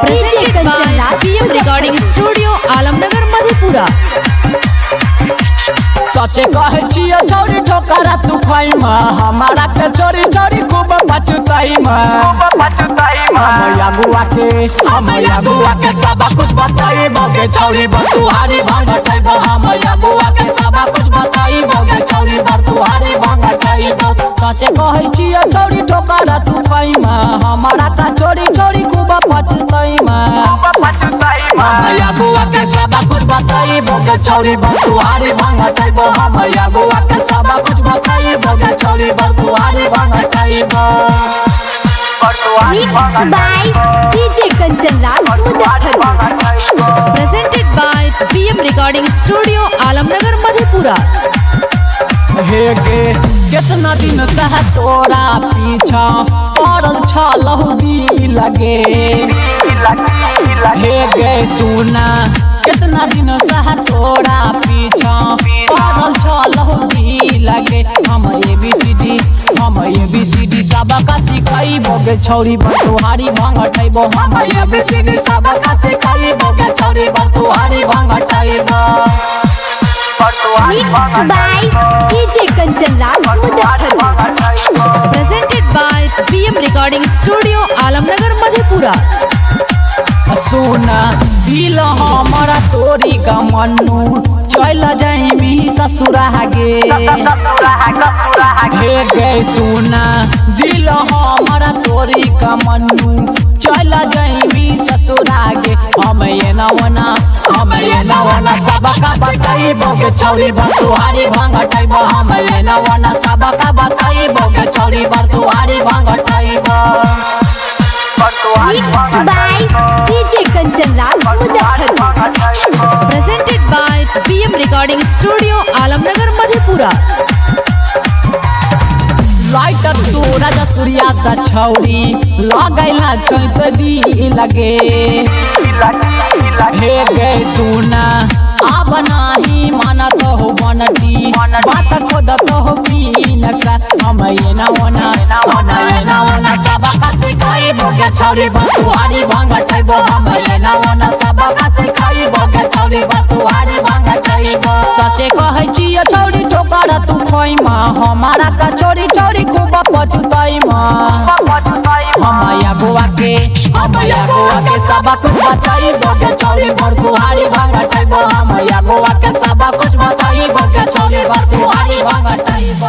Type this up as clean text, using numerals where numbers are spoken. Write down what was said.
presented by PM Recording Studio, Alamnagar Madhepura. सचे कहे छियो छोरी ठोकरा तू खाई मा हमारा के छोरी छोरी खूब पछताई मा हम बुआ के सब कुछ बताई बगे छोरी बतुहारी भांग ठाई बो हम बुआ के सब कुछ बताई बगे छोरी बतुहारी भांग ठाई बो सचे कहे छियो छोरी ठोकरा तू खाई मा हमारा का छोरी छोरी खूब पछताई मा हम बुआ के सब कुछ बताई बगे छोरी बतुहारी भांग ठाई बो हम बुआ के सब कुछ बताई बगे छोरी बतुहारी भांग ठाई बो। Mixed by DJ Kanchan Raj, Muzaffarpur। Presented by PM Recording Studio, Alamnagar Madhepura. हे गे कितना दिन से तोरा पीछा पड़ल छलहु दिल लगे हे गे सुना कितना दिन से तोरा पीछा पड़ल छलहु दिल लगे हम ABCD सब का सिखाई बोगे छौरी बतुहारी भांग ठाइबो हम ABCD सब का सिखाई बोगे छौरी बतुहारी भांग ठाइबो। Mixed by DJ Kanchan Raj, Muzaffarpur। Presented by PM Recording Studio, Alamnagar Madhepura. सुना दिल हमारा तोरी का मन्नू चल जाइमी ससुरा गे हे गे सुना दिल हमारा तोरी का मन्नू चल जाइमी ससुरा गे हम ये नवना सब का बताई बोगे छौरी बतुहारी भांग ठाइबो हम ये नवना सब का बताई बोगे छौरी बतुहारी भांग ठाइबो। Mixed by DJ Kanchan Raj, Muzaffarpur। Presented by PM Recording Studio, Alamnagar Madhepura. Lighter सूरज सूर्या सा छौरी लगैला चैत दी लगे हे गे सुना अब नाही मानत हो बनटी बात खोदत हो पीन सा हम ये नवना सब का सिखाई बोगे छौरी बतुहारी भांग ठाइबो हम ये नवना सब का सिखाई बोगे छौरी बतुहारी भांग ठाइबो। सचे कहे छियो छौरी ठोकरा तू खोई मा हमारा का छोरी छोरी खूब पछताई मा हम बुआ के सब कुछ बताई बोगे छौरी बतुहारी भांग ठाइबो हम बुआ के सब कुछ बताई बोगे छौरी बतुहारी भांग ठाइबो।